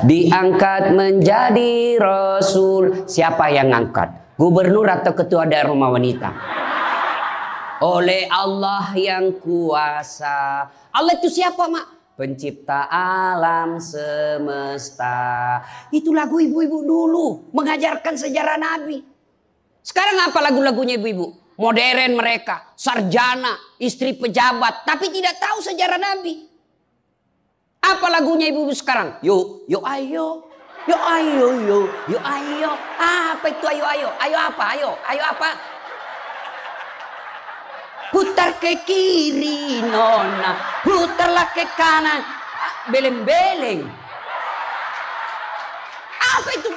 Diangkat menjadi Rasul. Siapa yang ngangkat? Gubernur atau ketua daerah rumah wanita? Oleh Allah yang kuasa. Allah itu siapa, Mak? Pencipta alam semesta. Itu lagu ibu-ibu dulu, mengajarkan sejarah Nabi. Sekarang apa lagu-lagunya ibu-ibu? Modern mereka, sarjana, istri pejabat, tapi tidak tahu sejarah Nabi. Apa lagunya ibu-ibu sekarang? Yuk, yuk ayo. Yuk ayo, yuk, yuk ayo. Apa itu ayo, ayo? Ayo apa? Ayo, ayo apa? Putar ke kiri, nona. Putarlah ke kanan. Beleng-beleng. Apa itu?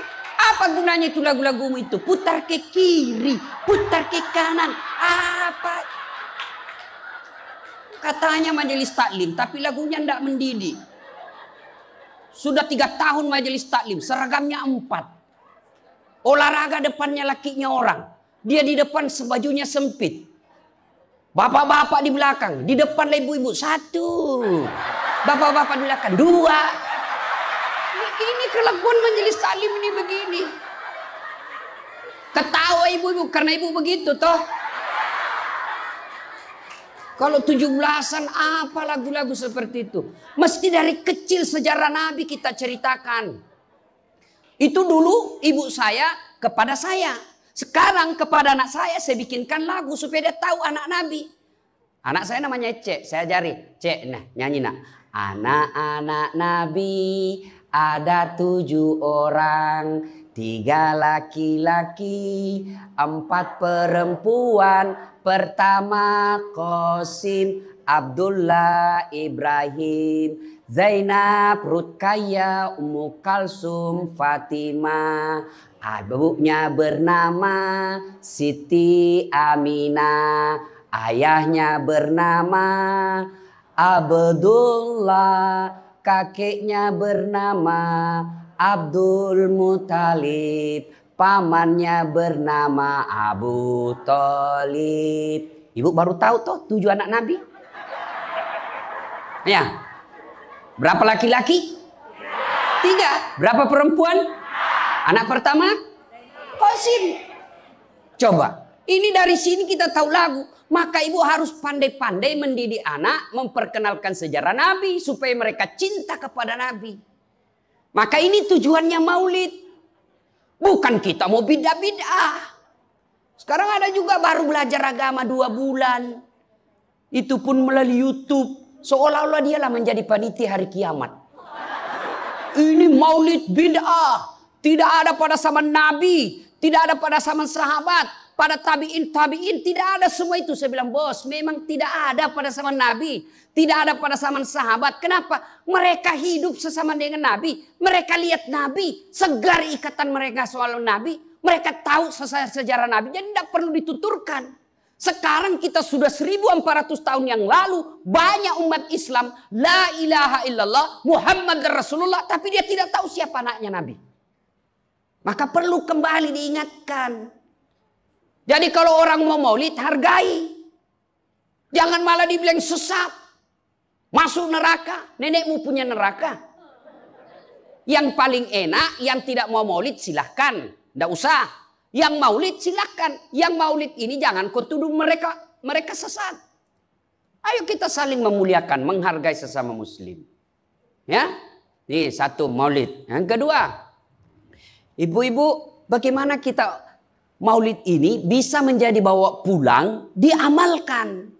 Apa gunanya itu lagu-lagumu itu? Putar ke kiri, putar ke kanan. Apa? Katanya majelis taklim, tapi lagunya tidak mendidik. Sudah 3 tahun majelis taklim, seragamnya 4. Olahraga depannya lakinya orang. Dia di depan sebajunya sempit. Bapak-bapak di belakang, di depan ibu-ibu 1. Bapak-bapak di belakang 2. Ini kelakuan majelis taklim ini begini. Ketawa ibu-ibu karena ibu begitu toh. Kalau 17-an apa lagu-lagu seperti itu? Mesti dari kecil sejarah Nabi kita ceritakan. Itu dulu ibu saya kepada saya. Sekarang kepada anak saya bikinkan lagu supaya dia tahu anak Nabi. Anak saya namanya Cek, saya ajari. Cek, nah nyanyi nak. Anak-anak Nabi ada 7 orang. 3 laki-laki, 4 perempuan. Pertama Qasim, Abdullah, Ibrahim, Zainab, Rutkaya, Ummu Kalsum, Fatimah. Ibunya bernama Siti Aminah. Ayahnya bernama Abdullah. Kakeknya bernama Abdul Muthalib. Pamannya bernama Abu Thalib. Ibu baru tahu toh 7 anak Nabi? Ya. Berapa laki-laki? 3. Berapa perempuan? Anak pertama? Qasim. Coba. Ini dari sini kita tahu lagu. Maka ibu harus pandai-pandai mendidik anak. Memperkenalkan sejarah Nabi. Supaya mereka cinta kepada Nabi. Maka ini tujuannya maulid. Bukan kita mau bid'ah-bid'ah. Sekarang ada juga baru belajar agama 2 bulan. Itu pun melalui YouTube. Seolah-olah dialah menjadi panitia hari kiamat. Ini maulid bid'ah. Tidak ada pada zaman Nabi. Tidak ada pada zaman sahabat. Pada tabi'in tidak ada semua itu. Saya bilang bos memang tidak ada pada zaman Nabi. Tidak ada pada zaman sahabat. Kenapa? Mereka hidup sesama dengan Nabi. Mereka lihat Nabi. Segar ikatan mereka soal Nabi. Mereka tahu sejarah Nabi. Jadi tidak perlu dituturkan. Sekarang kita sudah 1400 tahun yang lalu. Banyak umat Islam. La ilaha illallah. Muhammad Rasulullah. Tapi dia tidak tahu siapa anaknya Nabi. Maka perlu kembali diingatkan. Jadi kalau orang mau maulid hargai. Jangan malah dibilang sesat. Masuk neraka. Nenekmu punya neraka. Yang paling enak. Yang tidak mau maulid silahkan. Tidak usah. Yang maulid silahkan. Yang maulid ini jangan kau tuduh mereka sesat. Ayo kita saling memuliakan. Menghargai sesama muslim. Ya. Ini 1 maulid. Yang kedua. Ibu-ibu bagaimana kita maulid ini bisa menjadi bawa pulang. Diamalkan.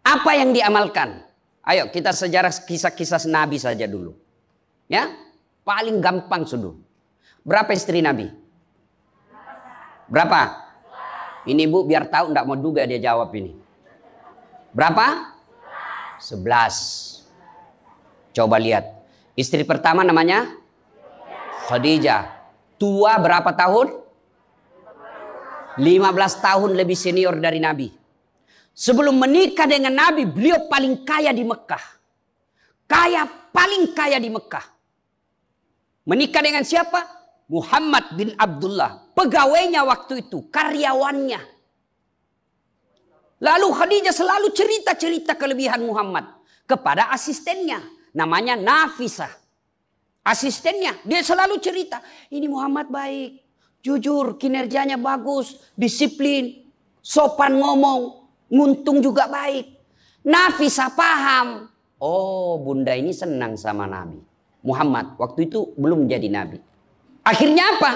Apa yang diamalkan? Ayo kita sejarah kisah-kisah Nabi saja dulu. Ya, paling gampang sudah. Berapa istri Nabi? Berapa? Ini bu biar tahu enggak mau duga dia jawab ini. Berapa? 11. Coba lihat. Istri pertama namanya Khadijah. Tua berapa tahun? 15 tahun lebih senior dari Nabi. Sebelum menikah dengan Nabi, beliau paling kaya di Mekah. Paling kaya di Mekah. Menikah dengan siapa? Muhammad bin Abdullah. Pegawainya waktu itu, karyawannya. Lalu Khadijah selalu cerita-cerita kelebihan Muhammad kepada asistennya. Namanya Nafisah. Asistennya, dia selalu cerita. Ini Muhammad baik, jujur, kinerjanya bagus, disiplin, sopan ngomong, nguntung juga baik. Nafisah paham. Oh, bunda ini senang sama Nabi Muhammad. Waktu itu belum jadi Nabi. Akhirnya apa?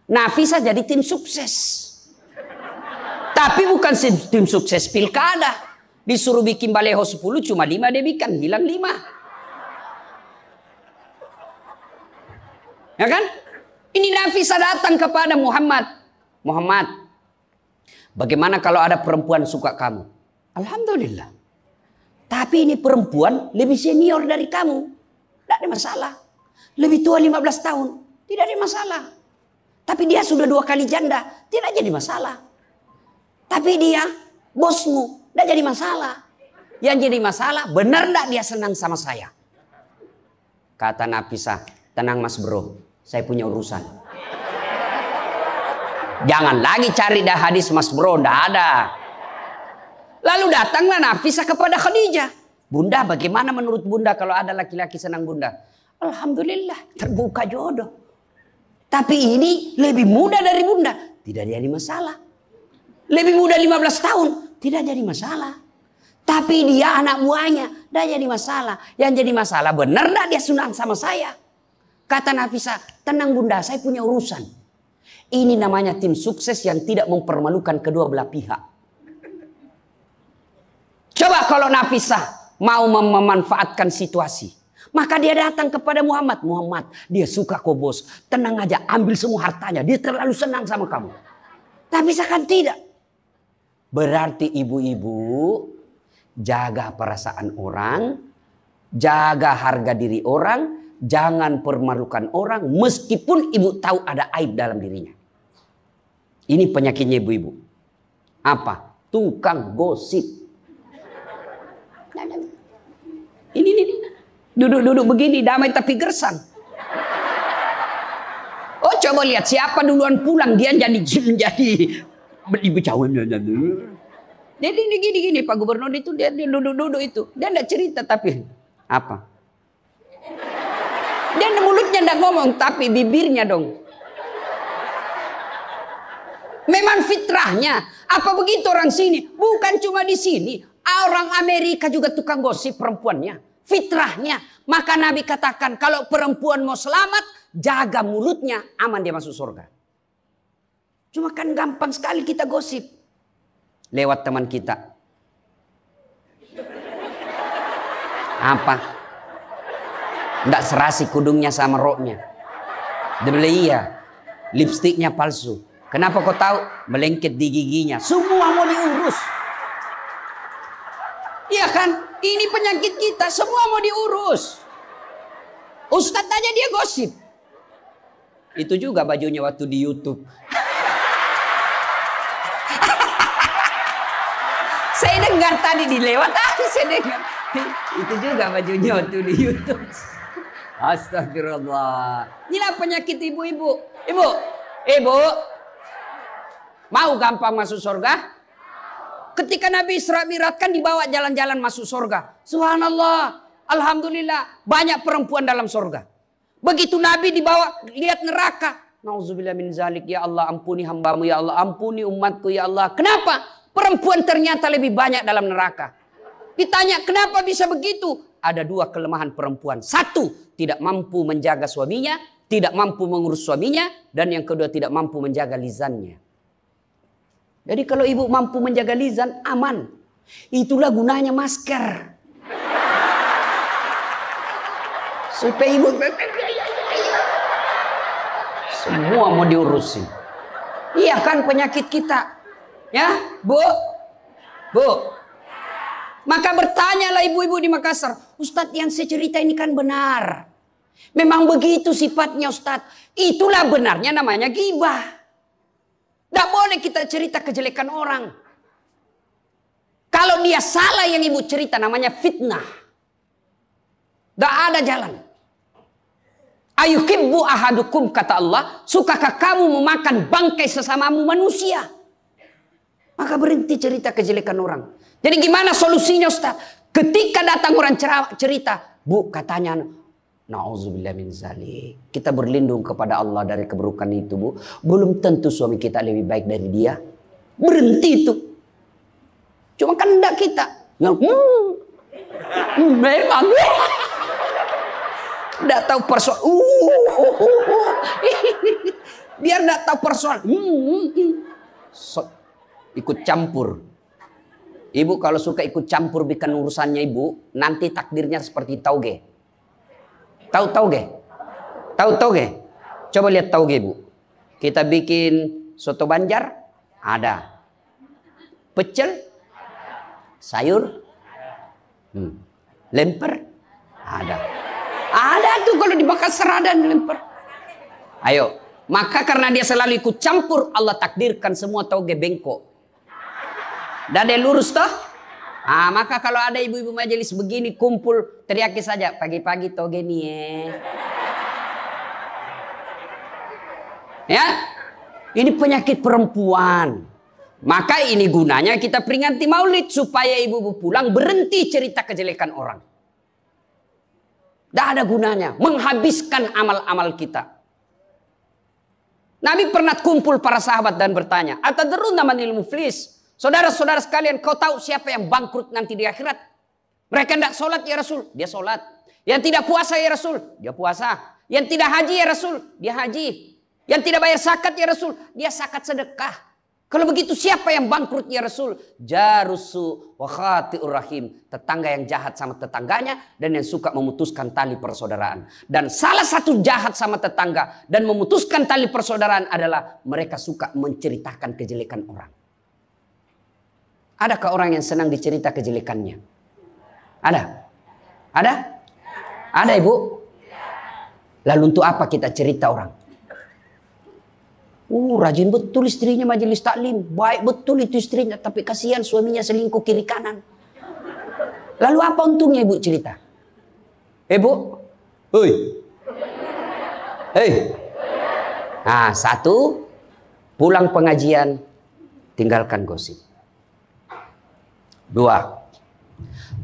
Nafisah jadi tim sukses. Tapi bukan tim sukses pilkada. Disuruh bikin baleho 10, cuma 5 dia bikin. Hilang 5. Ya kan? Ini Nafisah datang kepada Muhammad. Muhammad, bagaimana kalau ada perempuan suka kamu? Alhamdulillah. Tapi ini perempuan lebih senior dari kamu. Tidak ada masalah. Lebih tua 15 tahun. Tidak ada masalah. Tapi dia sudah 2 kali janda. Tidak jadi masalah. Tapi dia bosmu. Tidak jadi masalah. Yang jadi masalah, benar tidak dia senang sama saya? Kata Nafisah, tenang mas bro. Saya punya urusan. Jangan lagi cari dah hadis mas bro. Tidak ada. Lalu datanglah Nafisah kepada Khadijah. Bunda, bagaimana menurut bunda kalau ada laki-laki senang bunda? Alhamdulillah, terbuka jodoh. Tapi ini lebih muda dari bunda. Tidak jadi masalah. Lebih muda 15 tahun. Tidak jadi masalah. Tapi dia anak buahnya. Tidak jadi masalah. Yang jadi masalah, benar tidak dia senang sama saya? Kata Nafisah, tenang bunda, saya punya urusan. Ini namanya tim sukses yang tidak mempermalukan kedua belah pihak. Coba kalau Nafisah mau memanfaatkan situasi. Maka dia datang kepada Muhammad. Muhammad, dia suka kok bos. Tenang aja, ambil semua hartanya. Dia terlalu senang sama kamu. Nafisah kan tidak. Berarti ibu-ibu jaga perasaan orang. Jaga harga diri orang. Jangan permalukan orang. Meskipun ibu tahu ada aib dalam dirinya. Ini penyakitnya ibu-ibu. Apa? Tukang gosip. Ini. Duduk-duduk begini damai tapi gersang. Oh coba lihat siapa duluan pulang dia jadi ibu cawan. Jadi gini Pak Gubernur itu dia duduk-duduk itu. Dia enggak cerita tapi apa? Dia mulutnya enggak ngomong tapi bibirnya dong. Memang fitrahnya. Apa begitu orang sini? Bukan cuma di sini. Orang Amerika juga tukang gosip perempuannya. Fitrahnya. Maka Nabi katakan kalau perempuan mau selamat, jaga mulutnya, aman dia masuk surga. Cuma kan gampang sekali kita gosip. Lewat teman kita. Apa? Nggak serasi kudungnya sama roknya. Dibeli iya. Lipstiknya palsu. Kenapa kau tahu? Melengket di giginya. Semua mau diurus. Iya kan? Ini penyakit kita. Semua mau diurus. Ustadz aja dia gosip. Itu juga bajunya waktu di YouTube. Saya dengar tadi dilewat. Saya dengar. Itu juga bajunya waktu di YouTube. Astagfirullah. Inilah penyakit ibu-ibu. Ibu. Mau gampang masuk surga? Ketika Nabi Isra Mi'raj kan dibawa jalan-jalan masuk surga. Subhanallah. Alhamdulillah. Banyak perempuan dalam surga. Begitu Nabi dibawa lihat neraka. Nauzubillah min zalik. Ya Allah ampuni hambamu. Ya Allah ampuni umatku. Ya Allah. Kenapa? Perempuan ternyata lebih banyak dalam neraka. Ditanya kenapa bisa begitu? Ada 2 kelemahan perempuan. 1. Tidak mampu menjaga suaminya. Tidak mampu mengurus suaminya. Dan yang kedua tidak mampu menjaga lisannya. Jadi kalau ibu mampu menjaga lisan, aman. Itulah gunanya masker. Supaya ibu semua mau diurusin. Iya kan penyakit kita. Ya, Bu? Maka bertanyalah ibu-ibu di Makassar. Ustadz yang saya cerita ini kan benar. Memang begitu sifatnya Ustadz. Itulah benarnya namanya ghibah. Tidak boleh kita cerita kejelekan orang. Kalau dia salah yang ibu cerita namanya fitnah. Tidak ada jalan. Ayuhibbu ahadukum kata Allah. Sukakah kamu memakan bangkai sesamamu manusia? Maka berhenti cerita kejelekan orang. Jadi gimana solusinya Ustaz? Ketika datang orang cerita. Bu, katanya, na'udzubillah min zalik. Kita berlindung kepada Allah dari keburukan itu, Bu. Belum tentu suami kita lebih baik dari dia. Berhenti itu. Cuma kan enggak kita. Memang. Enggak tahu persoalan. Biar enggak tahu persoalan. Ikut campur. Ibu kalau suka ikut campur bikin urusannya ibu, nanti takdirnya seperti tauge. Tahu tauge? Tahu tauge? Coba lihat tauge, Bu. Kita bikin soto Banjar, ada. Pecel, sayur, lemper, ada. Ada tuh kalau di Makassar ada lemper. Ayo, maka karena dia selalu ikut campur, Allah takdirkan semua tauge bengkok. Dada lurus toh? Maka kalau ada ibu-ibu majelis begini kumpul, teriaki saja, pagi-pagi toge nih ya. Ini penyakit perempuan. Maka ini gunanya kita peringati maulid supaya ibu-ibu pulang berhenti cerita kejelekan orang. Tidak ada gunanya, menghabiskan amal-amal kita. Nabi pernah kumpul para sahabat dan bertanya, "Atadruna manil muflis?" Saudara-saudara sekalian, kau tahu siapa yang bangkrut nanti di akhirat? Mereka tidak sholat ya Rasul, dia sholat. Yang tidak puasa ya Rasul, dia puasa. Yang tidak haji ya Rasul, dia haji. Yang tidak bayar zakat ya Rasul, dia zakat sedekah. Kalau begitu siapa yang bangkrut ya Rasul? Jarusu wa khati'ur rahim. Tetangga yang jahat sama tetangganya dan yang suka memutuskan tali persaudaraan. Dan salah satu jahat sama tetangga dan memutuskan tali persaudaraan adalah mereka suka menceritakan kejelekan orang. Adakah orang yang senang dicerita kejelekannya? Ada? Ada? Ada, Ibu? Lalu untuk apa kita cerita orang? Rajin betul istrinya majelis taklim. Baik betul itu istrinya. Tapi kasihan suaminya selingkuh kiri kanan. Lalu apa untungnya Ibu cerita? Bu? Hei. Hei. Satu. Pulang pengajian. Tinggalkan gosip. Dua.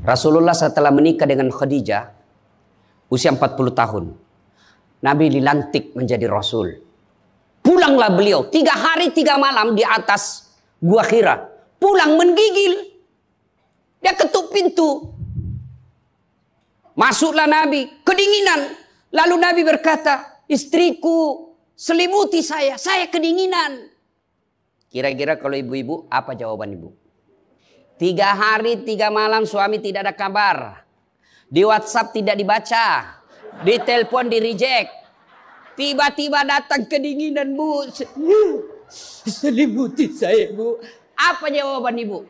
Rasulullah setelah menikah dengan Khadijah. Usia 40 tahun. Nabi dilantik menjadi Rasul. Pulanglah beliau 3 hari 3 malam di atas Gua Hira. Pulang menggigil. Dia ketuk pintu. Masuklah Nabi. Kedinginan. Lalu Nabi berkata, istriku selimuti saya. Saya kedinginan. Kira-kira kalau ibu-ibu apa jawaban ibu? 3 hari 3 malam suami tidak ada kabar. Di WhatsApp tidak dibaca. Di telepon di reject. Tiba-tiba datang kedinginan, Bu. Selimuti saya, Bu. Apa jawaban ibu?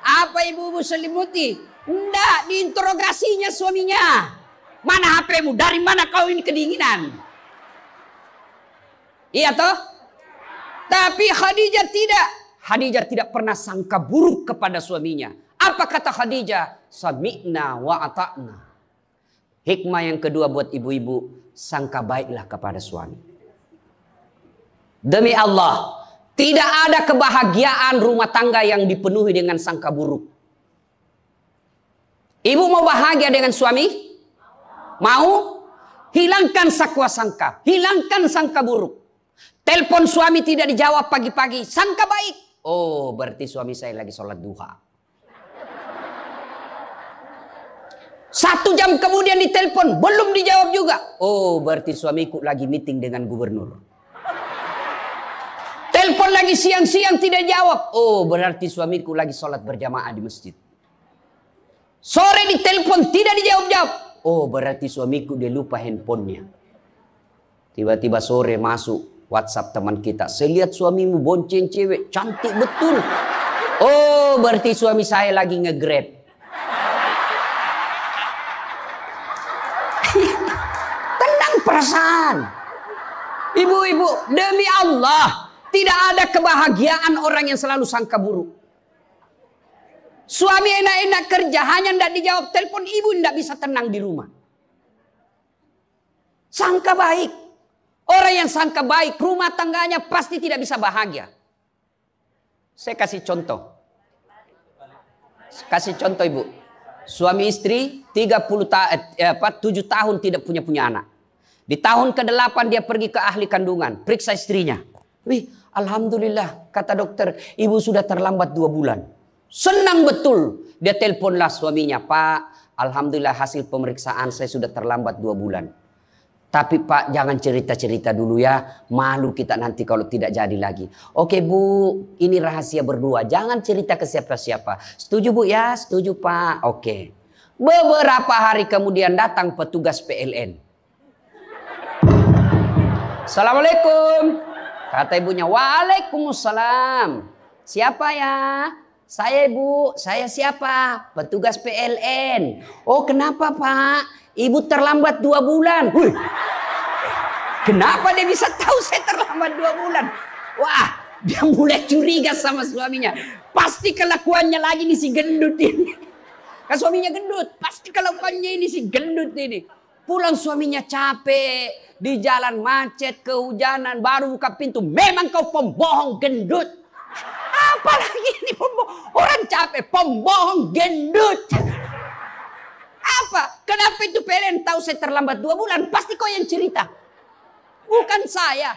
Apa ibu selimuti? Enggak, diinterogasinya suaminya. Mana HP-mu? Dari mana kau ini kedinginan? Iya toh? Tapi Khadijah tidak. Khadijah tidak pernah sangka buruk kepada suaminya. Apa kata Khadijah? Sami'na wa ata'na. Hikmah yang kedua buat ibu-ibu, sangka baiklah kepada suami. Demi Allah, tidak ada kebahagiaan rumah tangga yang dipenuhi dengan sangka buruk. Ibu mau bahagia dengan suami? Mau? Hilangkan sakwa sangka, hilangkan sangka buruk. Telepon suami tidak dijawab pagi-pagi, sangka baik. Oh, berarti suami saya lagi sholat duha. 1 jam kemudian ditelepon, belum dijawab juga. Oh, berarti suamiku lagi meeting dengan gubernur. Telepon lagi siang-siang tidak jawab. Oh, berarti suamiku lagi sholat berjamaah di masjid. Sore ditelepon tidak dijawab-jawab. Oh, berarti suamiku dia lupa handphonenya. Tiba-tiba sore masuk WhatsApp teman kita. Saya lihat suamimu bonceng cewek, cantik betul. Oh, berarti suami saya lagi nge-grab. Tenang perasaan. Ibu-ibu, demi Allah, tidak ada kebahagiaan orang yang selalu sangka buruk. Suami enak-enak kerja, hanya tidak dijawab telepon, ibu tidak bisa tenang di rumah. Sangka baik. Orang yang sangka baik, rumah tangganya pasti tidak bisa bahagia. Saya kasih contoh. Kasih contoh ibu. Suami istri 7 tahun tidak punya anak. Di tahun ke-8 dia pergi ke ahli kandungan, periksa istrinya. Wih, alhamdulillah, kata dokter, ibu sudah terlambat 2 bulan. Senang betul. Dia teleponlah suaminya, Pak, alhamdulillah hasil pemeriksaan saya sudah terlambat 2 bulan. Tapi Pak, jangan cerita-cerita dulu ya. Malu kita nanti kalau tidak jadi lagi. Oke Bu, ini rahasia berdua. Jangan cerita ke siapa-siapa. Setuju Bu ya? Setuju Pak. Oke. Beberapa hari kemudian datang petugas PLN. Assalamualaikum. Kata ibunya, Waalaikumsalam. Siapa ya? Saya Ibu. Saya siapa? Petugas PLN. Oh kenapa Pak? Ibu terlambat 2 bulan. Wih. Kenapa dia bisa tahu saya terlambat 2 bulan? Wah, dia mulai curiga sama suaminya. Pasti kelakuannya lagi nih si gendut ini. Kan suaminya gendut. Pasti kelakuannya ini si gendut ini. Pulang suaminya capek. Di jalan macet, kehujanan, baru buka pintu. Memang kau pembohong gendut. Apalagi ini pembohong. Orang capek, pembohong gendut. Apa? Kenapa itu PLN tahu saya terlambat 2 bulan? Pasti kau yang cerita. Bukan saya.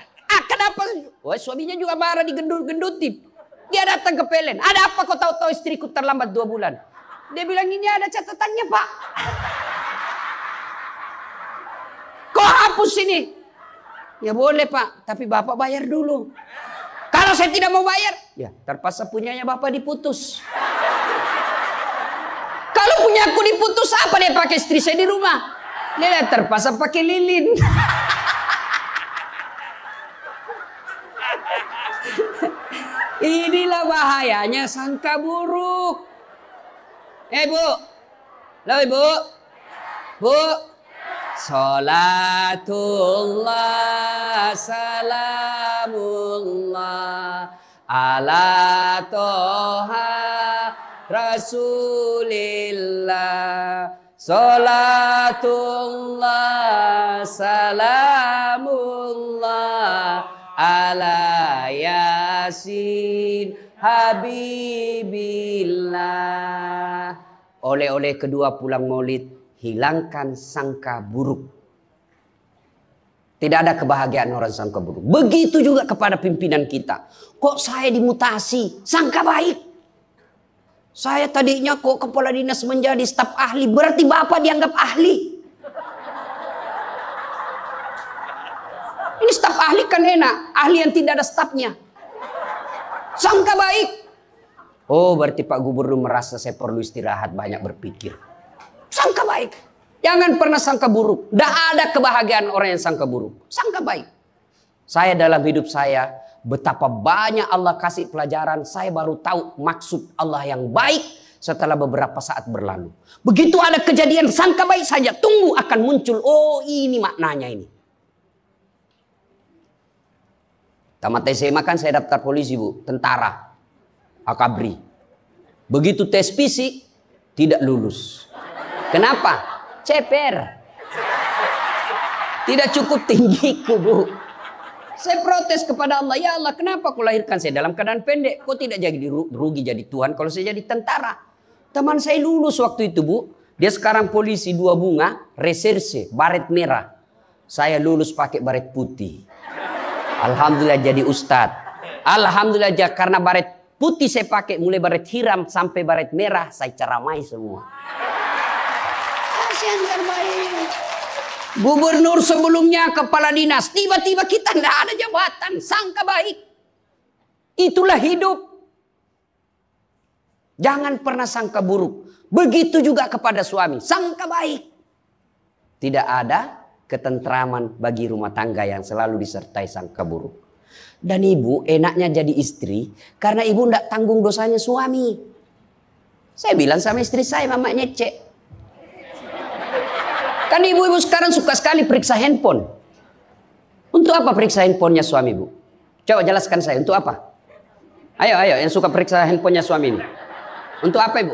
Kenapa? Wah, suaminya juga marah digendut-gendutin. Dia datang ke PLN. Ada apa kau tahu-tahu istriku terlambat 2 bulan? Dia bilang ini ada catatannya Pak. Kau hapus ini. Ya boleh Pak. Tapi Bapak bayar dulu. Kalau saya tidak mau bayar. Ya terpaksa punyanya Bapak diputus. Kalau punya aku diputus, apa dia pakai istri saya di rumah? Dia terpaksa pakai lilin. Inilah bahayanya sangka buruk. Bu. Halo Ibu. Bu. Salatullah salamullah ala toha Rasulillah. Salatullah salamullah ala yasin habibillah. Oleh-oleh kedua pulang maulid, hilangkan sangka buruk. Tidak ada kebahagiaan orang sangka buruk. Begitu juga kepada pimpinan kita. Kok saya dimutasi? Sangka baik. Saya tadinya kok kepala dinas menjadi staf ahli. Berarti Bapak dianggap ahli. Ini staf ahli kan enak. Ahli yang tidak ada stafnya. Sangka baik. Oh berarti Pak Gubernur merasa saya perlu istirahat, banyak berpikir. Sangka baik. Jangan pernah sangka buruk. Tidak ada kebahagiaan orang yang sangka buruk. Sangka baik. Saya dalam hidup saya, betapa banyak Allah kasih pelajaran. Saya baru tahu maksud Allah yang baik setelah beberapa saat berlalu. Begitu ada kejadian sangka baik saja, tunggu akan muncul. Oh ini maknanya ini. Tamat SMA kan saya daftar polisi Bu. Tentara. Akabri. Begitu tes fisik tidak lulus. Kenapa? Ceper. Tidak cukup tinggiku Bu. Saya protes kepada Allah. Ya Allah kenapa kau lahirkan saya dalam keadaan pendek. Kau tidak jadi rugi jadi Tuhan kalau saya jadi tentara. Teman saya lulus waktu itu Bu. Dia sekarang polisi 2 bunga. Reserse. Baret merah. Saya lulus pakai baret putih. Alhamdulillah jadi ustadz. Alhamdulillah karena baret putih saya pakai. Mulai baret hiram sampai baret merah. Saya ceramai semua. Yang terbaik. Gubernur sebelumnya kepala dinas. Tiba-tiba kita tidak ada jabatan. Sangka baik. Itulah hidup. Jangan pernah sangka buruk. Begitu juga kepada suami. Sangka baik. Tidak ada ketentraman bagi rumah tangga yang selalu disertai sangka buruk. Dan ibu enaknya jadi istri. Karena ibu tidak tanggung dosanya suami. Saya bilang sama istri saya, Mama Nyece. Kan ibu-ibu sekarang suka sekali periksa handphone. Untuk apa periksa handphonenya suami Bu? Coba jelaskan saya, untuk apa? Ayo yang suka periksa handphonenya suami ini. Untuk apa Ibu?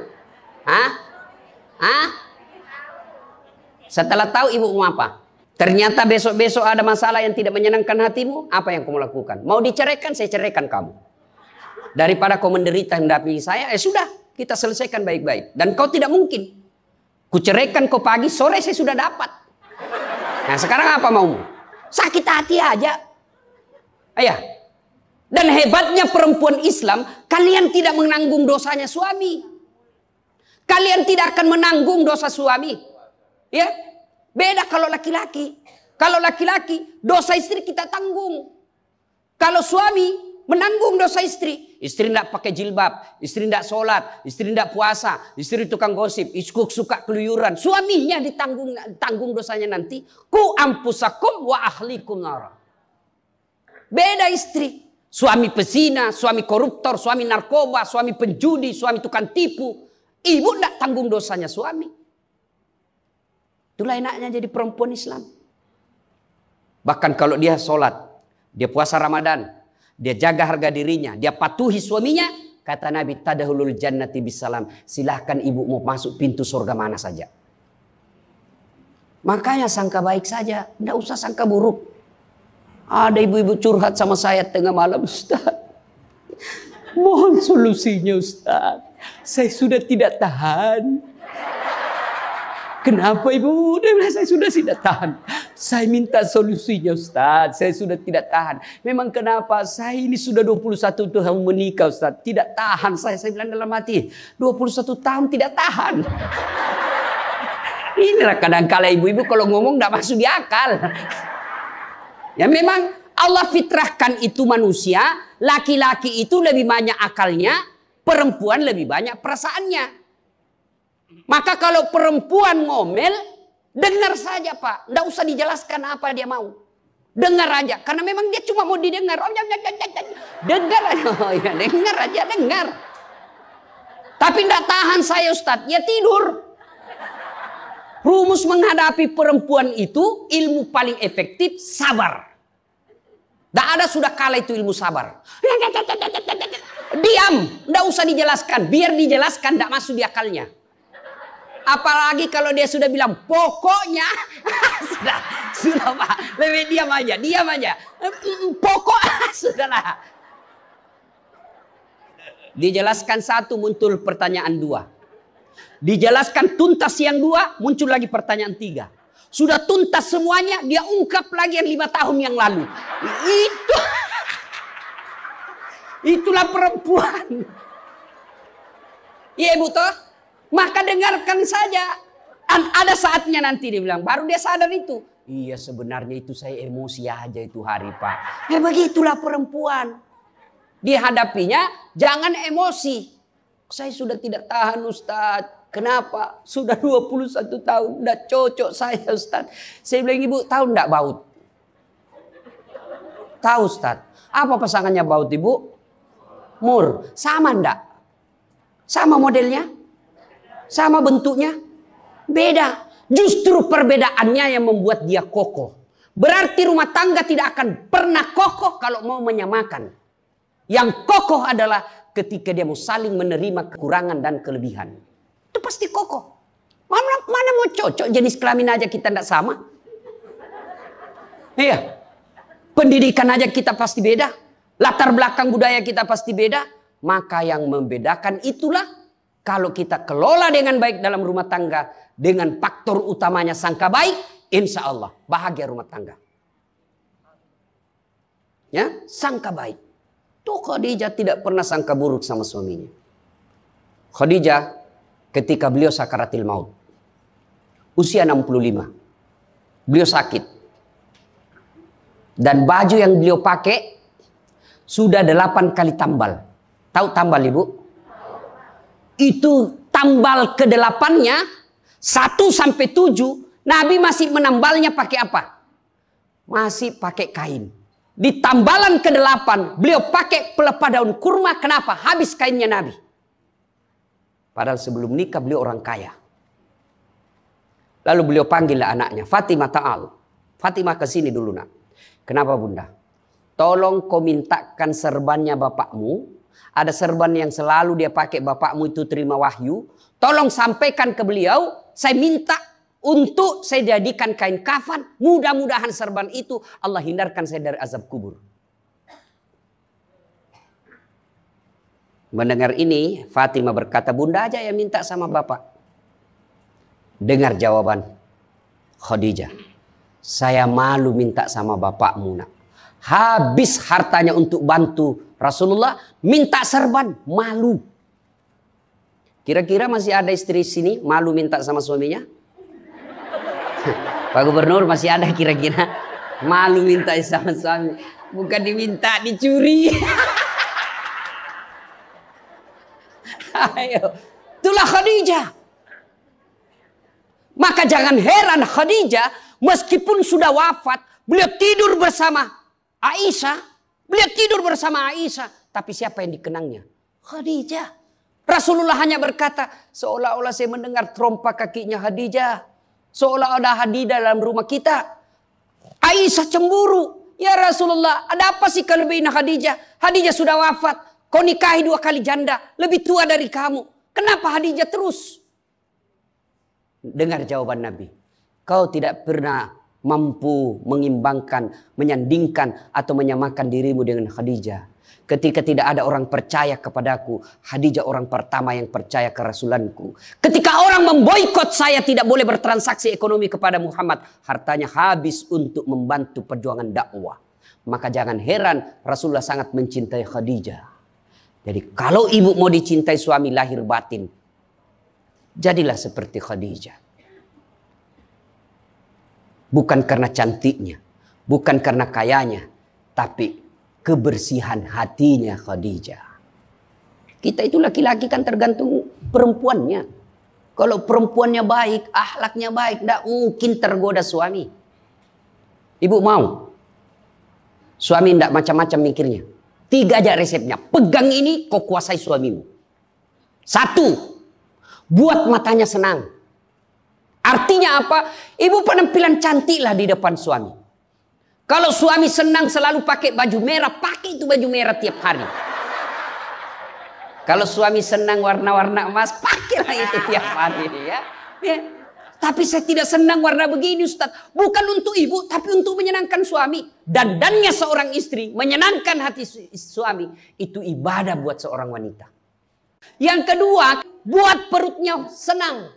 Setelah tahu ibu mau apa? Ternyata besok-besok ada masalah yang tidak menyenangkan hatimu. Apa yang kamu lakukan? Mau diceraikan, saya ceraikan kamu. Daripada kau menderita mendampingi saya, sudah kita selesaikan baik-baik. Dan kau tidak mungkin Kuceraikan kau pagi, sore saya sudah dapat. Nah sekarang apa maumu? Sakit hati aja. Ayah. Dan hebatnya perempuan Islam, kalian tidak menanggung dosanya suami. Kalian tidak akan menanggung dosa suami. Ya, beda kalau laki-laki. Kalau laki-laki, dosa istri kita tanggung. Kalau suami menanggung dosa istri. Istri tidak pakai jilbab, istri tidak sholat, istri tidak puasa, istri tukang gosip, istri suka keluyuran. Suaminya ditanggung dosanya nanti. Ku ampusakum wa ahlikum nara. Beda istri. Suami pezina, suami koruptor, suami narkoba, suami penjudi, suami tukang tipu. Ibu tidak tanggung dosanya suami. Itulah enaknya jadi perempuan Islam. Bahkan kalau dia sholat, dia puasa Ramadan, dia jaga harga dirinya, dia patuhi suaminya. Kata Nabi, tadahulul jannati bisalam. Silahkan ibu mau masuk pintu surga mana saja. Makanya sangka baik saja, tidak usah sangka buruk. Ada ibu-ibu curhat sama saya tengah malam, Ustaz. Mohon solusinya Ustaz. Saya sudah tidak tahan. Kenapa ibu? Saya sudah tidak tahan. Saya minta solusinya Ustaz. Saya sudah tidak tahan. Memang kenapa? Saya ini sudah 21 tahun menikah Ustaz. Tidak tahan saya. Saya bilang dalam hati. 21 tahun tidak tahan. Inilah kadang-kala ibu-ibu kalau ngomong tidak masuk di akal. Ya memang Allah fitrahkan itu manusia. Laki-laki itu lebih banyak akalnya. Perempuan lebih banyak perasaannya. Maka kalau perempuan ngomel, dengar saja Pak. Tidak usah dijelaskan apa dia mau. Dengar aja. Karena memang dia cuma mau didengar. Dengar aja. Oh, ya, dengar aja, dengar. Tapi tidak tahan saya Ustaz. Ya tidur. Rumus menghadapi perempuan itu, ilmu paling efektif, sabar. Tidak ada sudah kalah itu ilmu sabar. Diam. Tidak usah dijelaskan. Biar dijelaskan tidak masuk di akalnya. Apalagi kalau dia sudah bilang pokoknya sudah Pak, lebih diam aja, pokok sudahlah. Dijelaskan satu muncul pertanyaan dua, dijelaskan tuntas yang dua muncul lagi pertanyaan tiga. Sudah tuntas semuanya dia ungkap lagi yang 5 tahun yang lalu. Itulah perempuan. Iya ibu toh. Maka dengarkan saja. Ada saatnya nanti dia bilang. Baru dia sadar itu. Iya sebenarnya itu saya emosi aja itu hari Pak. Begitulah perempuan. Dihadapinya jangan emosi. Saya sudah tidak tahan Ustaz. Kenapa? Sudah 21 tahun. Udah cocok saya Ustaz. Saya bilang ibu tahu enggak baut? Tahu Ustaz. Apa pasangannya baut ibu? Mur. Sama enggak? Sama modelnya? Sama bentuknya? Beda. Justru perbedaannya yang membuat dia kokoh. Berarti rumah tangga tidak akan pernah kokoh kalau mau menyamakan. Yang kokoh adalah ketika dia mau saling menerima kekurangan dan kelebihan. Itu pasti kokoh. Mana mau cocok jenis kelamin aja kita tidak sama. Iya. Pendidikan aja kita pasti beda. Latar belakang budaya kita pasti beda. Maka yang membedakan itulah kalau kita kelola dengan baik dalam rumah tangga. Dengan faktor utamanya sangka baik. Insya Allah bahagia rumah tangga. Ya, sangka baik. Tuh Khadijah tidak pernah sangka buruk sama suaminya. Khadijah ketika beliau sakaratil maut. Usia 65. Beliau sakit. Dan baju yang beliau pakai sudah 8 kali tambal. Tahu tambal ibu? Itu tambal ke-8-nya 1 sampai 7 Nabi masih menambalnya pakai apa? Masih pakai kain. Di tambalan ke-8 beliau pakai pelepah daun kurma. Kenapa? Habis kainnya Nabi. Padahal sebelum nikah beliau orang kaya. Lalu beliau panggillah anaknya, Fatimah ta'al. Fatimah ke sini dulu nak. Kenapa bunda? Tolong kau mintakan serbannya bapakmu. Ada serban yang selalu dia pakai bapakmu itu terima wahyu. Tolong sampaikan ke beliau. Saya minta untuk saya jadikan kain kafan. Mudah-mudahan serban itu Allah hindarkan saya dari azab kubur. Mendengar ini Fatimah berkata, bunda aja yang minta sama bapak. Dengar jawaban Khadijah. Saya malu minta sama bapakmu, nak. Habis hartanya untuk bantu Rasulullah, minta serban, malu. Kira-kira masih ada istri sini malu minta sama suaminya? Pak Gubernur, masih ada kira-kira malu minta sama suami? Bukan diminta, dicuri. Ayo, itulah Khadijah. Maka jangan heran Khadijah meskipun sudah wafat, beliau tidur bersama Aisyah. Beliau tidur bersama Aisyah. Tapi siapa yang dikenangnya? Khadijah. Rasulullah hanya berkata, seolah-olah saya mendengar trompa kakinya Khadijah. Seolah ada Khadijah dalam rumah kita. Aisyah cemburu. Ya Rasulullah, ada apa sih kelebihan Khadijah? Khadijah sudah wafat. Kau nikahi 2 kali janda. Lebih tua dari kamu. Kenapa Khadijah terus? Dengar jawaban Nabi. Kau tidak pernah mampu mengimbangkan, menyandingkan atau menyamakan dirimu dengan Khadijah. Ketika tidak ada orang percaya kepadaku, Khadijah orang pertama yang percaya ke Rasulanku. Ketika orang memboikot saya tidak boleh bertransaksi ekonomi kepada Muhammad, hartanya habis untuk membantu perjuangan dakwah. Maka jangan heran Rasulullah sangat mencintai Khadijah. Jadi kalau ibu mau dicintai suami lahir batin, jadilah seperti Khadijah. Bukan karena cantiknya, bukan karena kayanya, tapi kebersihan hatinya Khadijah. Kita itu laki-laki kan tergantung perempuannya. Kalau perempuannya baik, akhlaknya baik, tidak mungkin tergoda suami. Ibu mau? Suami tidak macam-macam mikirnya. 3 aja resepnya. Pegang ini, kau kuasai suamimu. 1. Buat matanya senang. Artinya apa? Ibu penampilan cantiklah di depan suami. Kalau suami senang selalu pakai baju merah, pakai itu baju merah tiap hari. Kalau suami senang warna-warna emas, pakailah itu tiap hari. Ya. Tapi saya tidak senang warna begini, Ustaz. Bukan untuk ibu, tapi untuk menyenangkan suami. Dandannya seorang istri, menyenangkan hati suami. Itu ibadah buat seorang wanita. Yang kedua, buat perutnya senang.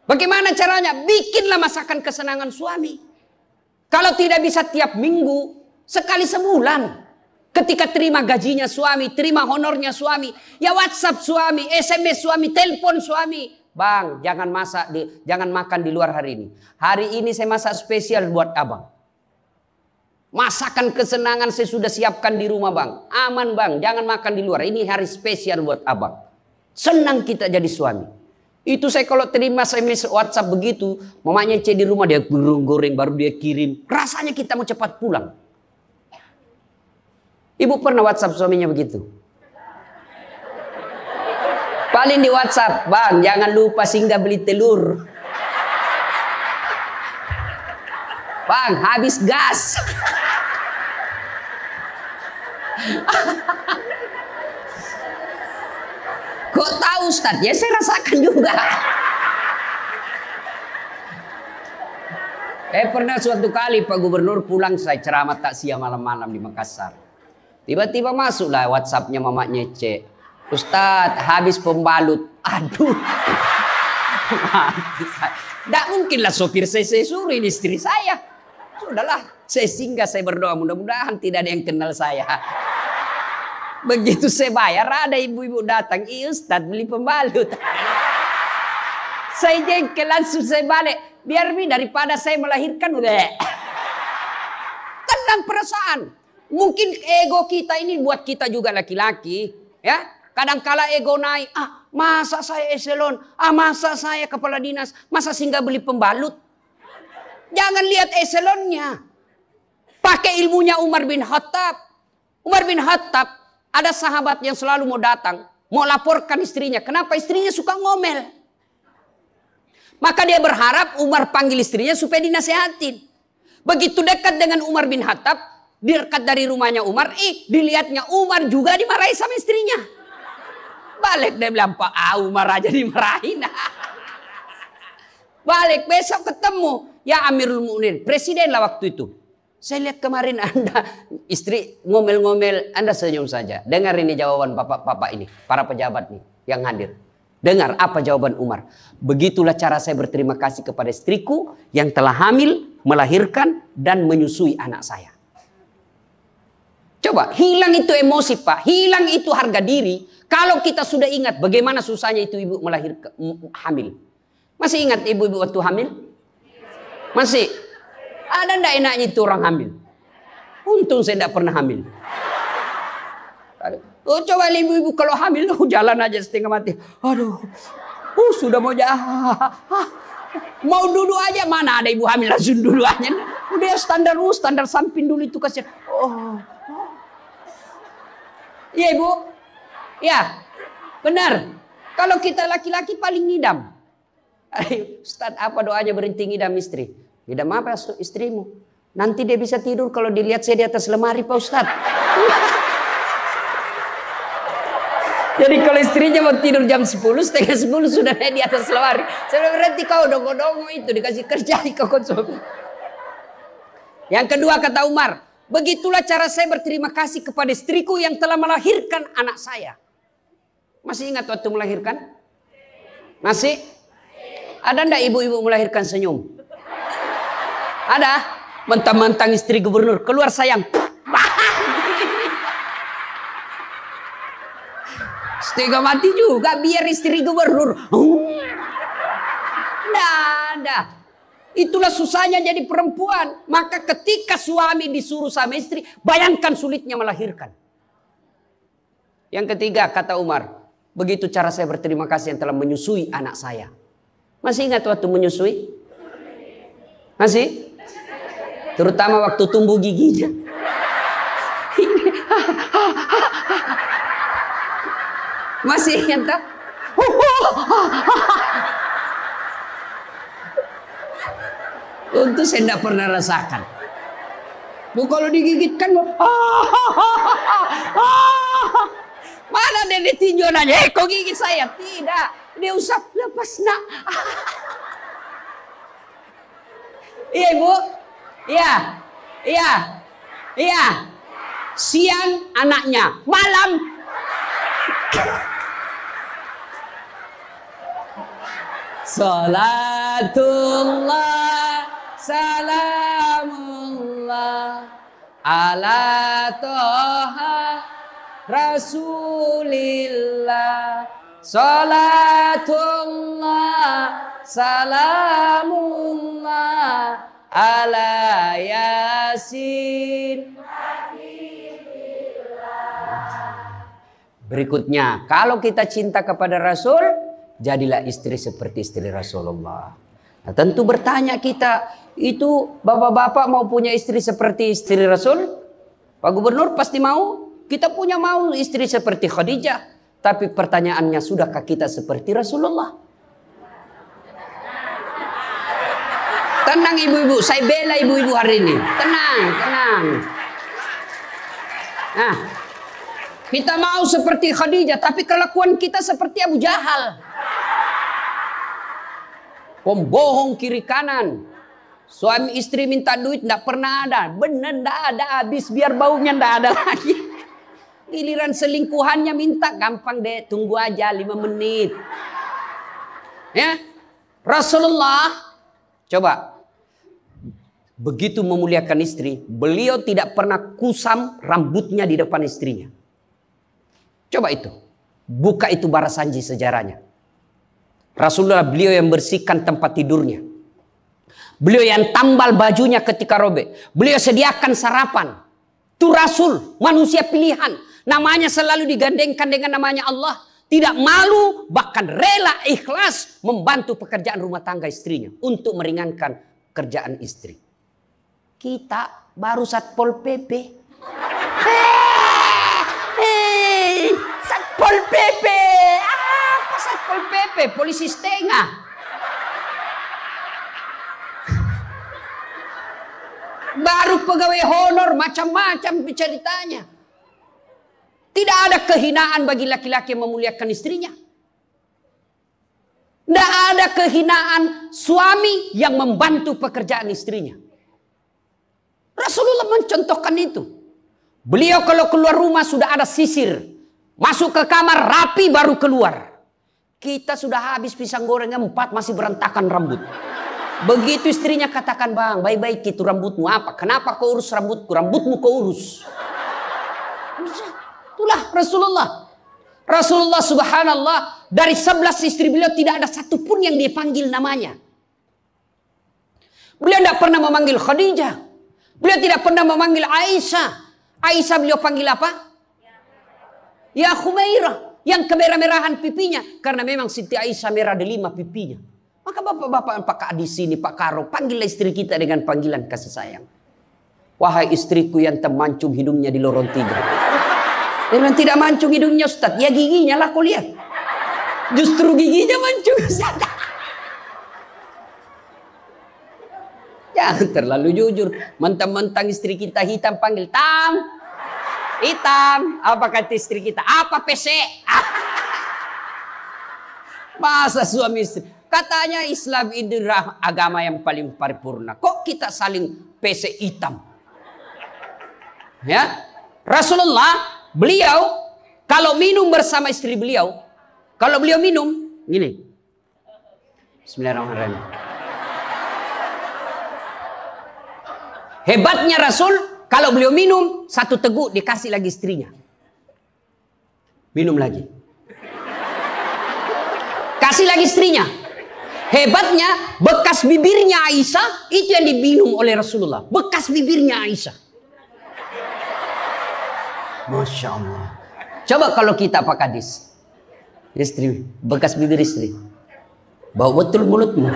Bagaimana caranya? Bikinlah masakan kesenangan suami. Kalau tidak bisa tiap minggu, sekali sebulan. Ketika terima gajinya suami, terima honornya suami, ya WhatsApp suami, SMS suami, telepon suami. Bang, jangan makan di luar hari ini. Hari ini saya masak spesial buat abang. Masakan kesenangan saya sudah siapkan di rumah bang. Aman bang, jangan makan di luar. Ini hari spesial buat abang. Senang kita jadi suami. Itu saya kalau terima SMS WhatsApp begitu, mamanya cek di rumah dia goreng baru dia kirim. Rasanya kita mau cepat pulang. Ibu pernah WhatsApp suaminya begitu? Paling di WhatsApp, bang jangan lupa singgah beli telur. Bang habis gas. Kok tahu Ustaz? Ya saya rasakan juga. Pernah suatu kali Pak Gubernur pulang, saya ceramah takziah malam-malam di Makassar. Tiba-tiba masuklah WhatsApp-nya mamanya Cek. Ustaz habis pembalut. Aduh. Tidak mungkinlah sopir saya suruh ini istri saya. Sudahlah, saya singgah, saya berdoa mudah-mudahan tidak ada yang kenal saya. Begitu saya bayar, ada ibu-ibu datang, Ustaz beli pembalut. Saya jengkel, langsung saya balik. Biar daripada saya melahirkan, udah. Tenang perasaan. Mungkin ego kita ini buat kita juga laki-laki. Ya, kadang-kala ego naik. Masa saya eselon? Masa saya kepala dinas? Masa singgah beli pembalut? Jangan lihat eselonnya. Pakai ilmunya Umar bin Khattab. Umar bin Khattab ada sahabat yang selalu mau datang. Mau laporkan istrinya. Kenapa istrinya suka ngomel. Maka dia berharap Umar panggil istrinya supaya dinasehatin. Begitu dekat dengan Umar bin Khattab. Dekat dari rumahnya Umar. Dilihatnya Umar juga dimarahi sama istrinya. Balik dia bilang, Pak Umar aja dimarahin. Balik besok ketemu. Ya Amirul Mukminin, presiden lah waktu itu. Saya lihat kemarin Anda istri ngomel-ngomel, Anda senyum saja. Dengar ini jawaban bapak-bapak ini, para pejabat nih yang hadir. Dengar apa jawaban Umar. Begitulah cara saya berterima kasih kepada istriku yang telah hamil, melahirkan, dan menyusui anak saya. Coba, hilang itu emosi Pak. Hilang itu harga diri. Kalau kita sudah ingat bagaimana susahnya itu ibu melahirkan, hamil. Masih ingat ibu-ibu waktu hamil? Masih? Ada enggak enaknya itu orang hamil? Untung saya enggak pernah hamil. Oh, coba ibu-ibu kalau hamil, jalan aja setengah mati. Aduh, sudah mau mau duduk aja, mana ada ibu hamil langsung duduk aja. Udah standar samping dulu itu kasihan. Iya ibu, ya benar. Kalau kita laki-laki paling ngidam. Ustaz, apa doanya berhenti ngidam istri? Ngidam apa istrimu? Nanti dia bisa tidur kalau dilihat saya di atas lemari Pak Ustaz. Jadi kalau istrinya mau tidur jam 10, setengah 10 sudah di atas lemari. Saya berarti kau dongo-dongo itu dikasih kerja kau konsumsi. Yang kedua kata Umar, begitulah cara saya berterima kasih kepada istriku yang telah melahirkan anak saya. Masih ingat waktu melahirkan? Masih? Ada enggak ibu-ibu melahirkan senyum? Ada? Mentang-mentang istri gubernur keluar sayang. Setengah mati juga biar istri gubernur. Nggak ada. Itulah susahnya jadi perempuan. Maka ketika suami disuruh sama istri, bayangkan sulitnya melahirkan. Yang ketiga kata Umar, begitu cara saya berterima kasih yang telah menyusui anak saya. Masih ingat waktu menyusui? Masih? Terutama waktu tumbuh giginya. Masih ingat tak? Untuk saya tidak pernah rasakan. Bu kalau digigit kan mana dia ditinjau nanya, kok gigit saya? Tidak, dia usap, lepas nak. Iya ibu, iya. Siang anaknya, malam. Salatullah salamullah ala toha rasulillah. Salatullah salamullah ala yasin. Berikutnya, kalau kita cinta kepada Rasul, jadilah istri seperti istri Rasulullah. Nah, tentu bertanya kita, itu bapak-bapak mau punya istri seperti istri Rasul? Pak Gubernur pasti mau. Kita punya mau istri seperti Khadijah. Tapi pertanyaannya, sudahkah kita seperti Rasulullah? Tenang ibu-ibu, saya bela ibu-ibu hari ini. Tenang. Nah, kita mau seperti Khadijah, tapi kelakuan kita seperti Abu Jahal. Pembohong kiri kanan. Suami istri minta duit tidak pernah ada. Benar tidak ada, habis biar baunya tidak ada lagi. Giliran selingkuhannya minta, gampang deh, tunggu aja 5 menit. Ya, Rasulullah coba begitu memuliakan istri, beliau tidak pernah kusam rambutnya di depan istrinya. Coba itu, buka itu Barasanji sejarahnya. Rasulullah beliau yang bersihkan tempat tidurnya. Beliau yang tambal bajunya ketika robek. Beliau sediakan sarapan. Itu Rasul, manusia pilihan. Namanya selalu digandengkan dengan namanya Allah. Tidak malu, bahkan rela ikhlas membantu pekerjaan rumah tangga istrinya. Untuk meringankan kerjaan istri. Kita baru Satpol PP. Satpol PP. Apa Satpol PP? Polisi setengah. Baru pegawai honor macam-macam ceritanya. Tidak ada kehinaan bagi laki-laki yang memuliakan istrinya. Tidak ada kehinaan suami yang membantu pekerjaan istrinya. Rasulullah mencontohkan itu. Beliau kalau keluar rumah sudah ada sisir. Masuk ke kamar rapi baru keluar. Kita sudah habis pisang goreng 4 masih berantakan rambut. Begitu istrinya katakan, bang, baik-baik itu rambutmu apa? Kenapa kau urus rambutku? Rambutmu kau urus. Itulah Rasulullah. Rasulullah subhanallah, dari 11 istri beliau tidak ada satupun yang dia panggil namanya. Beliau tidak pernah memanggil Khadijah. Beliau tidak pernah memanggil Aisyah. Aisyah beliau panggil apa? Ya Khumairah. Yang kemerah-merahan pipinya. Karena memang Siti Aisyah merah delima pipinya. Maka bapak-bapak Pak di sini, Pak Karo, panggillah istri kita dengan panggilan kasih sayang. Wahai istriku yang termancung hidungnya di lorong 3. Dia bilang, tidak mancung hidungnya Ustaz. Ya giginya lah kau lihat. Justru giginya mancung Ustaz. Jangan terlalu jujur. Mentang-mentang istri kita hitam panggil Tam. Hitam. Apa kata istri kita? Apa PC? Masa suami istri. Katanya Islam ini agama yang paling paripurna. Kok kita saling PC hitam? Ya, Rasulullah beliau kalau minum bersama istri beliau, kalau beliau minum gini. Bismillahirrahmanirrahim. Hebatnya Rasul, kalau beliau minum, 1 teguk dikasih lagi istrinya. Minum lagi. Kasih lagi istrinya. Hebatnya, bekas bibirnya Aisyah, itu yang diminum oleh Rasulullah. Bekas bibirnya Aisyah. Masya Allah. Coba kalau kita Pak Kadis. Istri, bekas bibir istri. Bau betul mulutmu.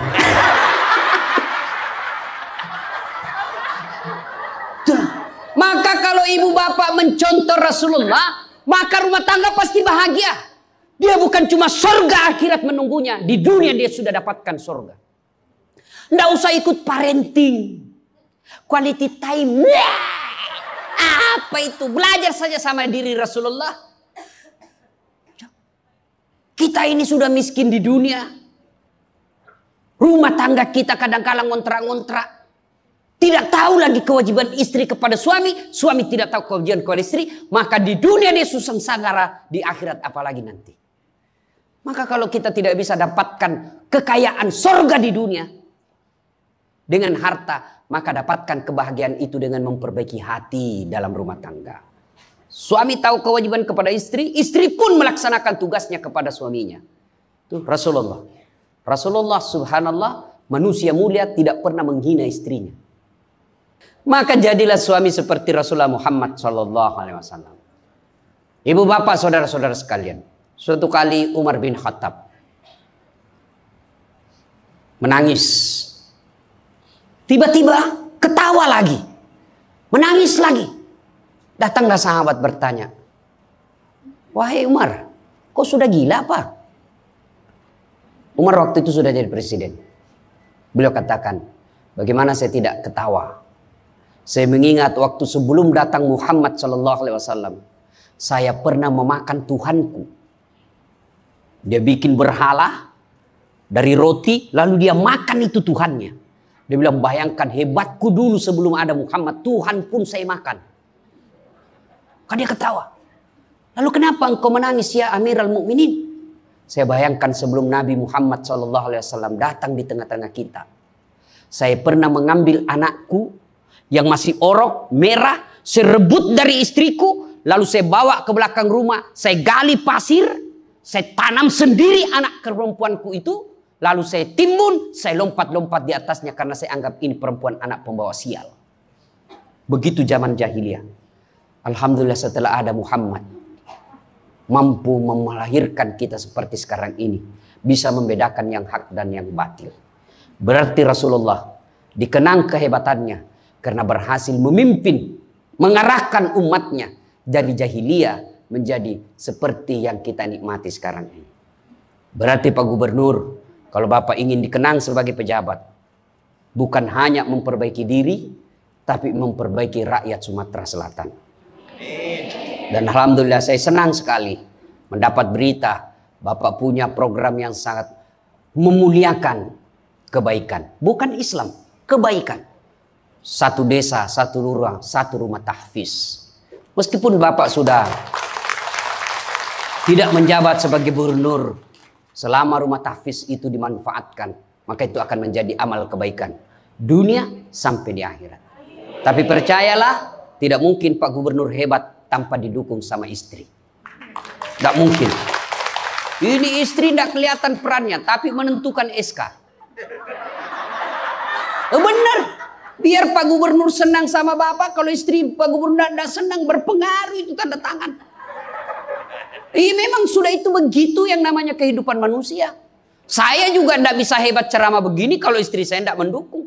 Maka kalau ibu bapak mencontoh Rasulullah, maka rumah tangga pasti bahagia. Dia bukan cuma surga akhirat menunggunya. Di dunia dia sudah dapatkan surga. Nggak usah ikut parenting. Quality time. Apa itu? Belajar saja sama diri Rasulullah. Kita ini sudah miskin di dunia. Rumah tangga kita kadang-kala ngontrak-ngontrak. Tidak tahu lagi kewajiban istri kepada suami. Suami tidak tahu kewajiban kepada istri. Maka di dunia dia susah sanggara. Di akhirat apalagi nanti. Maka kalau kita tidak bisa dapatkan kekayaan sorga di dunia. Dengan harta. Maka dapatkan kebahagiaan itu dengan memperbaiki hati dalam rumah tangga. Suami tahu kewajiban kepada istri. Istri pun melaksanakan tugasnya kepada suaminya. Itu Rasulullah. Rasulullah subhanallah. Manusia mulia tidak pernah menghina istrinya. Maka jadilah suami seperti Rasulullah Muhammad SAW. Ibu bapak saudara-saudara sekalian. Suatu kali Umar bin Khattab menangis. Tiba-tiba ketawa lagi. Menangis lagi. Datanglah sahabat bertanya. Wahai Umar, kok sudah gila apa? Umar waktu itu sudah jadi presiden. Beliau katakan, bagaimana saya tidak ketawa? Saya mengingat waktu sebelum datang Muhammad SAW, saya pernah memakan Tuhanku. Dia bikin berhala dari roti, lalu dia makan itu Tuhannya. Dia bilang, bayangkan hebatku dulu sebelum ada Muhammad, Tuhan pun saya makan. Kan dia ketawa. Lalu kenapa engkau menangis ya Amirul Mukminin? Saya bayangkan sebelum Nabi Muhammad SAW datang di tengah-tengah kita. Saya pernah mengambil anakku yang masih orok, merah, saya rebut dari istriku, lalu saya bawa ke belakang rumah, saya gali pasir, saya tanam sendiri anak perempuanku itu, lalu saya timbun, saya lompat-lompat di atasnya karena saya anggap ini perempuan anak pembawa sial. Begitu zaman jahiliyah. Alhamdulillah setelah ada Muhammad, mampu melahirkan kita seperti sekarang ini, bisa membedakan yang hak dan yang batil. Berarti Rasulullah dikenang kehebatannya, karena berhasil memimpin, mengarahkan umatnya dari jahiliyah menjadi seperti yang kita nikmati sekarang ini. Berarti Pak Gubernur, kalau Bapak ingin dikenang sebagai pejabat, bukan hanya memperbaiki diri, tapi memperbaiki rakyat Sumatera Selatan. Dan alhamdulillah saya senang sekali mendapat berita Bapak punya program yang sangat memuliakan kebaikan. Bukan Islam, kebaikan. 1 desa, 1 lurah, 1 rumah tahfiz. Meskipun Bapak sudah tidak menjabat sebagai gubernur, Selama rumah tahfiz itu dimanfaatkan, maka itu akan menjadi amal kebaikan dunia sampai di akhirat. Tapi percayalah, tidak mungkin Pak Gubernur hebat tanpa didukung sama istri. Tidak mungkin. Ini istri tidak kelihatan perannya, tapi menentukan SK. Benar. Biar Pak Gubernur senang sama Bapak, kalau istri Pak Gubernur tidak senang, berpengaruh itu tanda tangan. Memang sudah itu begitu yang namanya kehidupan manusia. Saya juga tidak bisa hebat ceramah begini kalau istri saya tidak mendukung.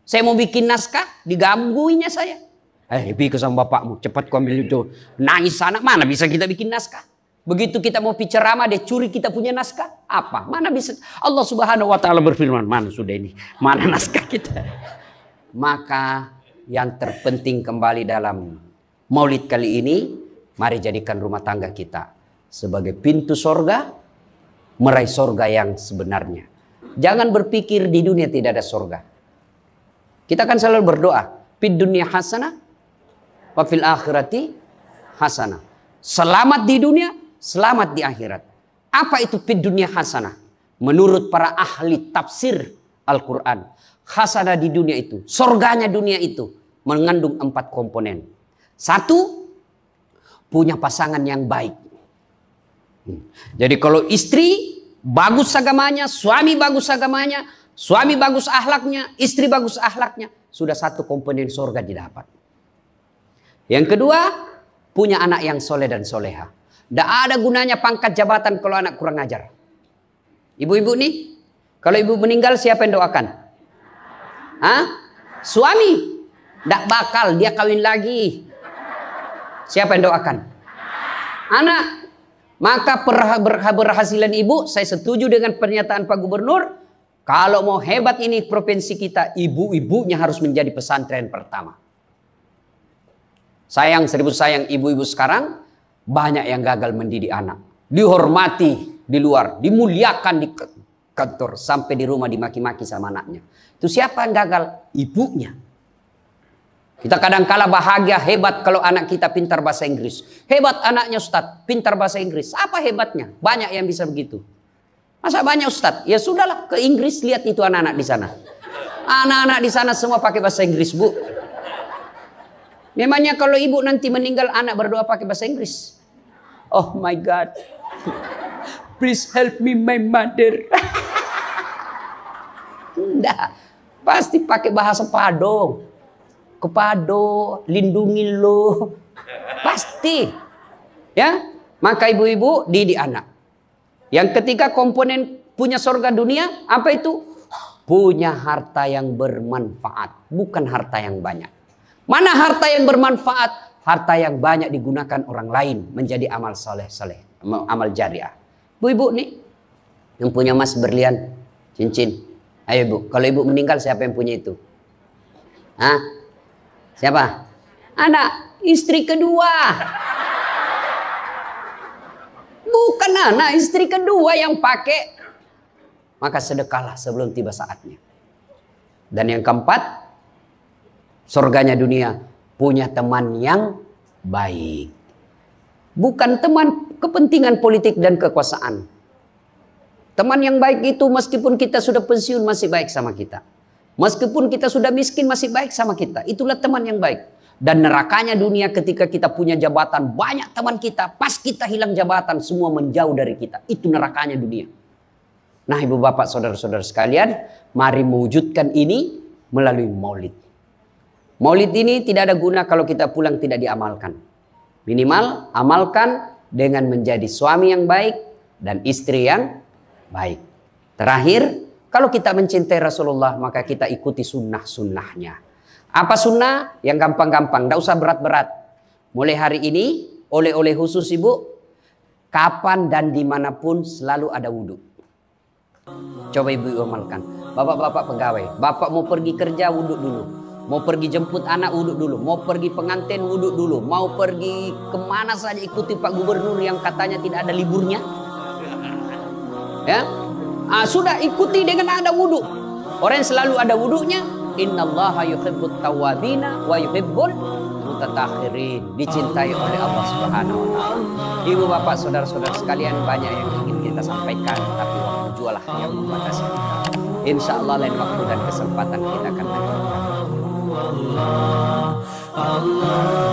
Saya mau bikin naskah, digangguinya saya. Pergi sama bapakmu, cepat kau ambil itu. Nangis sana, mana bisa kita bikin naskah? Begitu kita mau ceramah, dia curi kita punya naskah. Apa? Mana bisa? Allah Subhanahu wa Ta'ala berfirman, mana sudah ini? Mana naskah kita? Maka yang terpenting kembali dalam Maulid kali ini, mari jadikan rumah tangga kita sebagai pintu sorga, meraih sorga yang sebenarnya. Jangan berpikir di dunia tidak ada sorga. Kita kan selalu berdoa, fid dunya hasanah, wa fil akhirati hasanah. Selamat di dunia, selamat di akhirat. Apa itu fid dunya hasanah? Menurut para ahli tafsir Al-Quran, hasanah di dunia itu, sorganya dunia itu mengandung 4 komponen. 1, punya pasangan yang baik. Jadi kalau istri bagus agamanya, suami bagus agamanya, suami bagus akhlaknya, istri bagus akhlaknya, sudah 1 komponen surga didapat. Yang kedua, punya anak yang soleh dan soleha. Tidak ada gunanya pangkat jabatan kalau anak kurang ajar. Ibu-ibu nih, kalau ibu meninggal siapa yang doakan? Hah? Suami. Tidak bakal, dia kawin lagi. Siapa yang doakan? Anak. Maka berhasilan ibu, saya setuju dengan pernyataan Pak Gubernur. Kalau mau hebat ini provinsi kita, ibu-ibunya harus menjadi pesantren pertama. Sayang, seribu sayang, ibu-ibu sekarang banyak yang gagal mendidik anak. Dihormati di luar, dimuliakan di kantor, sampai di rumah dimaki-maki sama anaknya. Itu siapa yang gagal? Ibunya. Kita kadang-kala bahagia, hebat kalau anak kita pintar bahasa Inggris. Hebat anaknya Ustadz, pintar bahasa Inggris. Apa hebatnya? Banyak yang bisa begitu. Masa banyak Ustadz? Ya sudahlah, ke Inggris lihat itu anak-anak di sana. Anak-anak di sana semua pakai bahasa Inggris, Bu. Memangnya kalau ibu nanti meninggal, anak berdoa pakai bahasa Inggris? Oh my God. Please help me my mother. Enggak. Pasti pakai bahasa Padang. Kepado, lindungi lo. Pasti. Ya, maka ibu-ibu didik anak. Yang ketiga komponen punya surga dunia, apa itu? Punya harta yang bermanfaat, bukan harta yang banyak. Mana harta yang bermanfaat? Harta yang banyak digunakan orang lain menjadi amal soleh-soleh, amal jariah. Bu-ibu nih, yang punya emas berlian, cincin. Ayo ibu, kalau ibu meninggal siapa yang punya itu? Hah? Siapa? Anak, istri kedua. Bukan anak, istri kedua yang pakai. Maka sedekahlah sebelum tiba saatnya. Dan yang keempat, surganya dunia, punya teman yang baik. Bukan teman kepentingan politik dan kekuasaan. Teman yang baik itu meskipun kita sudah pensiun masih baik sama kita. Meskipun kita sudah miskin masih baik sama kita. Itulah teman yang baik. Dan nerakanya dunia ketika kita punya jabatan. Banyak teman kita. Pas kita hilang jabatan semua menjauh dari kita. Itu nerakanya dunia. Nah ibu bapak saudara-saudara sekalian. Mari mewujudkan ini melalui maulid. Maulid ini tidak ada guna kalau kita pulang tidak diamalkan. Minimal amalkan dengan menjadi suami yang baik. Dan istri yang baik. Terakhir. Kalau kita mencintai Rasulullah, maka kita ikuti sunnah-sunnahnya. Apa sunnah? Yang gampang-gampang, tidak usah berat-berat. Mulai hari ini, oleh-oleh khusus ibu, kapan dan dimanapun selalu ada wudhu. Coba ibu amalkan. Bapak-bapak pegawai, bapak mau pergi kerja wudhu dulu. Mau pergi jemput anak wudhu dulu. Mau pergi pengantin wudhu dulu. Mau pergi kemana saja ikuti Pak Gubernur yang katanya tidak ada liburnya. Ya. Sudah ikuti dengan ada wudhu. Orang yang selalu ada wudhunya, innallaha yuhibbut tawwabina wa yuhibbul mutatahhirin. Dicintai oleh Allah Subhanahu wa taala. Ibu bapak saudara-saudara sekalian, banyak yang ingin kita sampaikan, tapi jualah yang membatasi kita. Insya Allah lain waktu dan kesempatan kita akan lanjutkan. Allah